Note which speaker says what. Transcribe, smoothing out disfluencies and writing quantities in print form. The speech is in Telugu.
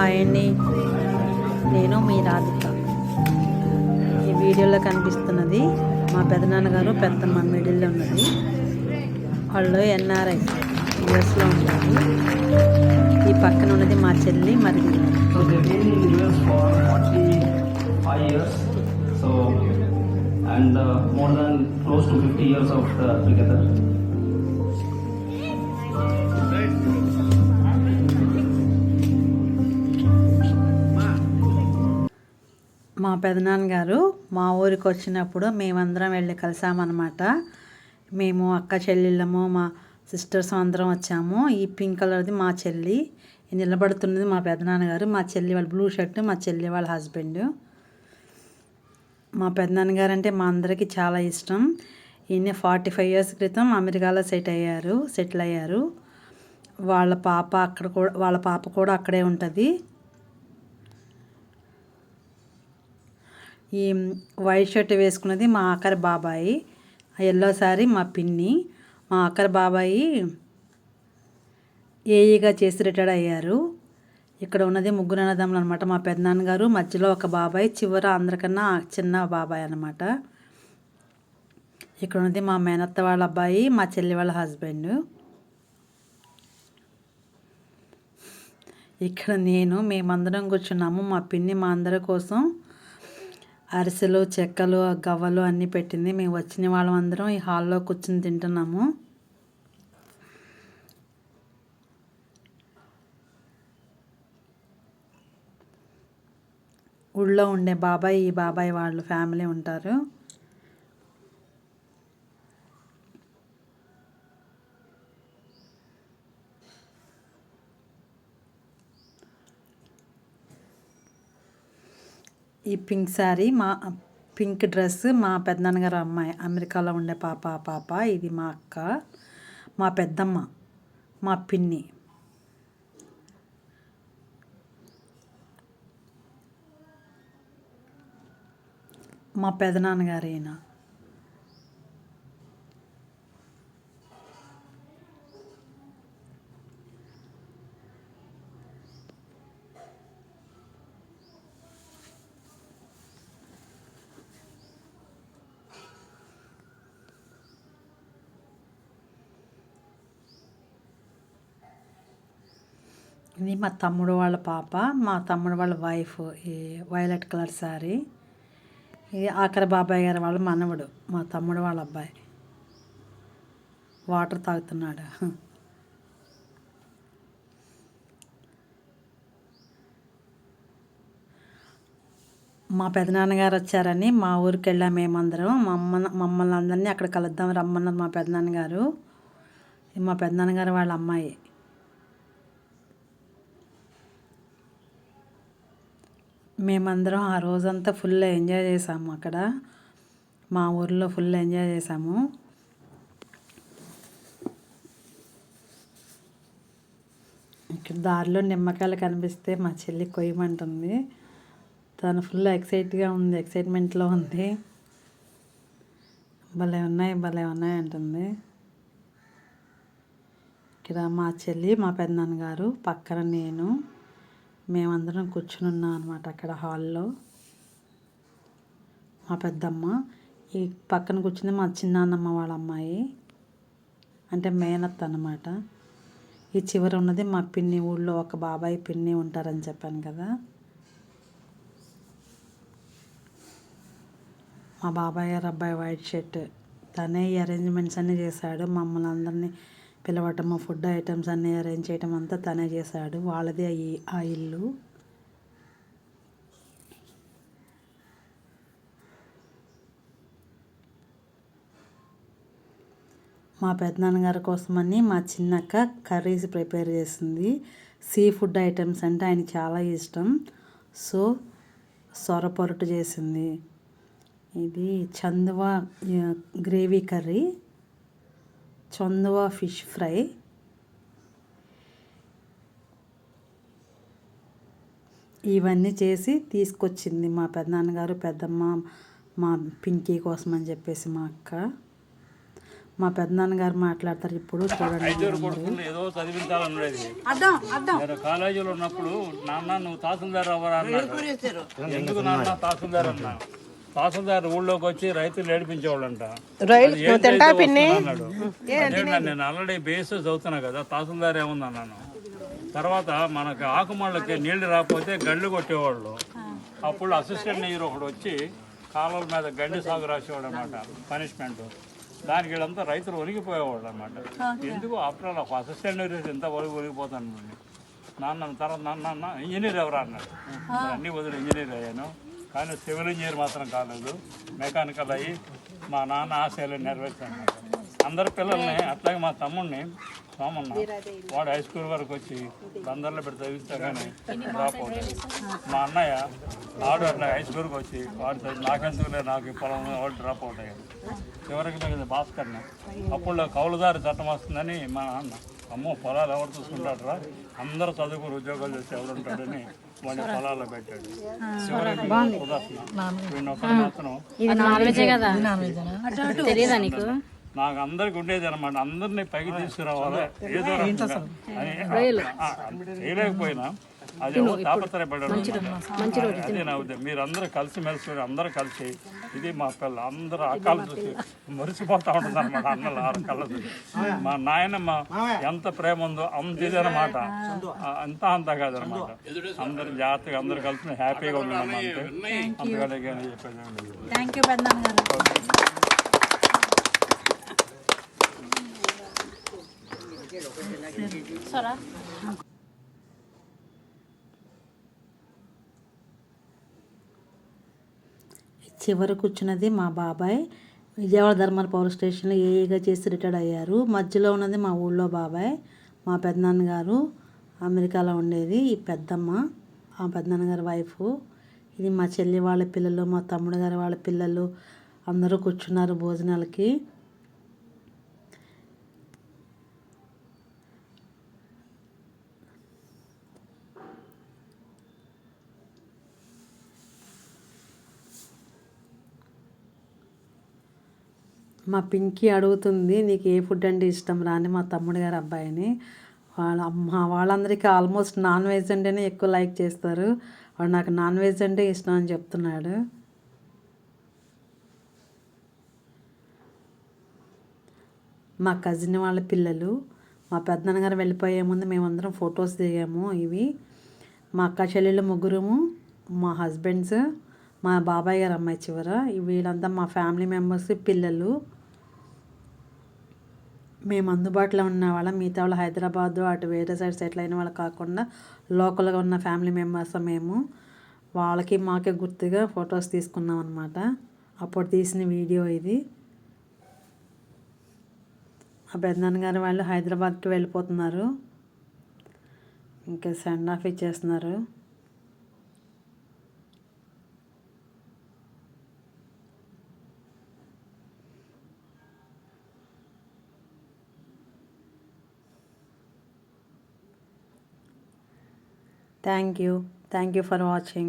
Speaker 1: హాయ్ అండి, నేను మీ రాధిక. ఈ వీడియోలో కనిపిస్తున్నది మా పెదనాన్నగారు, పెద్దమ్మ మిడిల్లో ఉన్నది. వాళ్ళు ఎన్ఆర్ఐ యూఎస్లో ఉంటారు. ఈ పక్కన ఉన్నది మా చెల్లి మరిది.
Speaker 2: And more than close to 50 years of together.
Speaker 1: మా పెదనాన్నగారు మా ఊరికి వచ్చినప్పుడు మేమందరం వెళ్ళి కలిసామన్నమాట. మేము అక్క చెల్లెళ్ళము, మా సిస్టర్స్ అందరం వచ్చాము. ఈ పింక్ కలర్ది మా చెల్లి, నిలబడుతున్నది మా పెదనాన్నగారు. మా చెల్లి వాళ్ళ బ్లూ షర్ట్, మా చెల్లి వాళ్ళ హస్బెండ్. మా పెదనాన్నగారు అంటే మా అందరికీ చాలా ఇష్టం. ఈయన 45 years క్రితం అమెరికాలో సెటిల్ అయ్యారు. వాళ్ళ పాప కూడా అక్కడే ఉంటుంది. ఈ వైట్ షర్ట్ వేసుకున్నది మా ఆఖరి బాబాయి, ఎల్లో శారీ మా పిన్ని. మా ఆఖరి బాబాయి ఏఈగా చేసి రిటైర్డ్ అయ్యారు. ఇక్కడ ఉన్నది ముగ్గురు అన్నదమ్ములు అనమాట. మా పెద్దనాన్నగారు, మధ్యలో ఒక బాబాయ్, చివర అందరికన్నా చిన్న బాబాయ్ అనమాట. ఇక్కడ ఉన్నది మా మేనత్త వాళ్ళ అబ్బాయి, మా చెల్లి వాళ్ళ హస్బెండ్. ఇక్కడ మేమందరం కూర్చున్నాము. మా పిన్ని మా అందరి కోసం అరిసెలు, చెక్కలు, గవ్వలు అన్నీ పెట్టింది. మేము వచ్చిన వాళ్ళం అందరం ఈ హాల్లో కూర్చుని తింటున్నాము. ఊళ్ళో ఉండే బాబాయ్, ఈ బాబాయ్ వాళ్ళు ఫ్యామిలీ ఉంటారు. ఈ పింక్ శారీ, పింక్ డ్రెస్ మా పెద్దనాన్నగారు అమ్మాయి, అమెరికాలో ఉండే పాప. ఇది మా అక్క, మా పెద్దమ్మ, మా పిన్ని. మా పెదనాన్నగారు ఈయన. ఇది మా తమ్ముడు వాళ్ళ పాప, మా తమ్ముడు వాళ్ళ వైఫ్. ఈ వైలెట్ కలర్ శారీ. ఇది ఆఖరి బాబాయ్ గారు వాళ్ళ మనవడు, మా తమ్ముడు వాళ్ళ అబ్బాయి. వాటర్ తాగుతున్నాడు. మా పెదనాన్నగారు వచ్చారని మా ఊరికి వెళ్ళాము మేమందరం. మమ్మల్ని అందరినీ అక్కడ కలుద్దాం రమ్మన్నారు మా పెదనాన్నగారు. మా పెదనాన్నగారు వాళ్ళ అమ్మాయి. మేమందరం ఆ రోజంతా ఫుల్ ఎంజాయ్ చేసాము. అక్కడ మా ఊర్లో ఫుల్ ఎంజాయ్ చేసాము. ఇక్కడ దారిలో నిమ్మకాయలు కనిపిస్తే మా చెల్లి కొయ్యమంటుంది. తను ఫుల్ ఎక్సైట్మెంట్లో ఉంది. భలే ఉన్నాయి అంటుంది. ఇక్కడ మా చెల్లి, మా పెదనాన్నగారు, పక్కన నేను, మేమందరం కూర్చుని ఉన్నాం అనమాట అక్కడ హాల్లో. మా పెద్దమ్మ ఈ పక్కన కూర్చుంది మా చిన్నాన్నమ్మ వాళ్ళ అమ్మాయి, అంటే మేనత్త అన్నమాట. ఈ చివర ఉన్నది మా పిన్ని. ఊళ్ళో ఒక బాబాయ్, పిన్ని ఉంటారని చెప్పాను కదా. మా బాబాయ్ గారు అబ్బాయి వైట్ షర్ట్, తనే ఈ అరేంజ్మెంట్స్ అన్నీ చేశాడు. మమ్మల్ని అందరినీ పిలవటము, ఫుడ్ ఐటమ్స్ అన్నీ అరేంజ్ చేయటం అంతా తనే చేశాడు. వాళ్ళది ఆ ఇల్లు. మా పెద్దనాన్నగారి కోసమని మా చిన్నక్క కర్రీస్ ప్రిపేర్ చేసింది. సీ ఫుడ్ ఐటమ్స్ అంటే ఆయన చాలా ఇష్టం. సో సొర పొరటు చేసింది. ఇది చందువా గ్రేవీ కర్రీ, చందువా ఫిష్ ఫ్రై, ఇవన్నీ చేసి తీసుకొచ్చింది మా పెదనాన్నగారు, పెద్దమ్మ, మా పింకీ కోసం అని చెప్పేసి మా అక్క. మా పెద్దనాన్నగారు మాట్లాడతారు ఇప్పుడు చూడండి.
Speaker 3: ఐదుగురు కొడుకులు ఏదో చదివించాలన్నది. నేను కాలేజీలో ఉన్నప్పుడు నాన్న నువ్వు తహసీల్దార్ అవ్వరా అన్నాడు. ఎందుకు నాన్న తహసీల్దార్ అన్నా? తహసీల్దార్ ఊళ్ళోకి వచ్చి రైతులు ఏడిపించేవాళ్ళంట. అన్నాడు. నేను ఆల్రెడీ బేస్ చదువుతున్నా కదా, తహసీల్దార్ ఏముందన్నాను. తర్వాత మనకు ఆకుమళ్ళకి నీళ్లు రాకపోతే గండ్లు కొట్టేవాళ్ళు. అప్పుడు అసిస్టెంట్ నీరు ఒకడు వచ్చి కాలువల మీద గండి సాగు రాసేవాడు అనమాట, పనిష్మెంట్. దానికి వీళ్ళంతా రైతులు ఒరిగిపోయేవాళ్ళు అనమాట. ఎందుకు ఆఫ్టర్ ఆల్ ఒక అసిస్టెంట్ నీరు ఎంత ఒరిగిపోతాను. నాన్న తర్వాత నాన్న ఇంజనీర్ ఎవరా అన్నాడు. అన్నీ వదిలి ఇంజనీర్ అయ్యాను, కానీ సివిల్ ఇంజనీర్ మాత్రం కాలేదు, మెకానికల్ అయ్యి మా నాన్న ఆశయాలు నెరవేర్చాను. అందరి పిల్లల్ని అట్లాగే మా తమ్ముడిని సోమన్న వాడు హై స్కూల్ వరకు వచ్చి అందరిలో పెట్టి చదివిస్తా కానీ డ్రాప్ అవుతాడు. మా అన్నయ్య వాడు అట్లా హై స్కూల్కి వచ్చి వాడు నాకెందుకులే నాకు పొలం వాడు డ్రాప్ అవుట్ అయ్యాడు. చివరికి మిగిలింది భాస్కర్ని. అప్పుడు కౌలుదారి చట్టం వస్తుందని మా నాన్న అమ్మో పొలాలు ఎవరు చూసుకుంటాడరా, అందరూ చదువుకుని ఉద్యోగాలు చేసి ఎవరుంటాడని వాడిని పొలాల్లో పెట్టాడు. చివరికి వీడినొక్కడు మాత్రం నాకు అందరికి ఉండేది అనమాట, అందరినీ పైకి తీసుకురావాలి ఏదో చేయలేకపోయినా అది తాపత్రయపడ్డాడు. అదే నా ఉద్దేశం. మీరందరూ కలిసి మెలిసి అందరూ కలిసి ఇది మా పిల్ల అందరూ అక్కలు చూసి మురిసిపోతా ఉంటుంది అనమాట. అన్నలు ఆరు కళ్ళ చూసి మా నాయనమ్మ ఎంత ప్రేమ ఉందో అంత ఇదనమాట, అంతా కాదనమాట. అందరు జాగ్రత్తగా అందరూ కలిసి హ్యాపీగా ఉన్నాం అంతే. అందుకని చెప్పేది చివరి కూర్చున్నది మా బాబాయ్. విజయవాడ ధర్మాల పవర్ స్టేషన్లో ఏఈగా చేసి రిటైర్డ్ అయ్యారు. మధ్యలో ఉన్నది మా ఊళ్ళో బాబాయ్, మా పెద్దనాన్నగారు అమెరికాలో ఉండేది. ఈ పెద్దమ్మ మా పెద్దనాన్నగారి వైఫ్. ఇది మా చెల్లి వాళ్ళ పిల్లలు, మా తమ్ముడు గారి వాళ్ళ పిల్లలు అందరూ కూర్చున్నారు భోజనాలకి. మా పింకీ అడుగుతుంది నీకు ఏ ఫుడ్ అంటే ఇష్టం రా అని మా తమ్ముడు గారి అబ్బాయిని. వాళ్ళందరికీ ఆల్మోస్ట్ నాన్ వెజ్ అంటేనే ఎక్కువ లైక్ చేస్తారు. వాడు నాకు నాన్ వెజ్ అంటే ఇష్టం అని చెప్తున్నాడు. మా కజిన్ వాళ్ళ పిల్లలు, మా పెద్దనాన్నగారు వెళ్ళిపోయే ముందు మేమందరం ఫొటోస్ దిగాము. ఇవి మా అక్క చెల్లెళ్ళు ముగ్గురము, మా హస్బెండ్స్, మా బాబాయ్ గారు అమ్మాయి చివర. వీళ్ళంతా మా ఫ్యామిలీ మెంబర్స్ పిల్లలు. మేము అందుబాటులో ఉన్న వాళ్ళం. మిగతా వాళ్ళు హైదరాబాదు అటు వేరే సైడ్ సెటిల్ అయిన వాళ్ళు కాకుండా లోకల్గా ఉన్న ఫ్యామిలీ మెంబర్స్ మేము. వాళ్ళకి మాకే గుర్తుగా ఫొటోస్ తీసుకున్నాం అనమాట. అప్పుడు తీసిన వీడియో ఇది. మా పెద్దనాన్నగారు వాళ్ళు హైదరాబాద్కి వెళ్ళిపోతున్నారు, ఇంకా సెండ్ ఆఫ్ ఇచ్చేస్తున్నారు. Thank you for watching.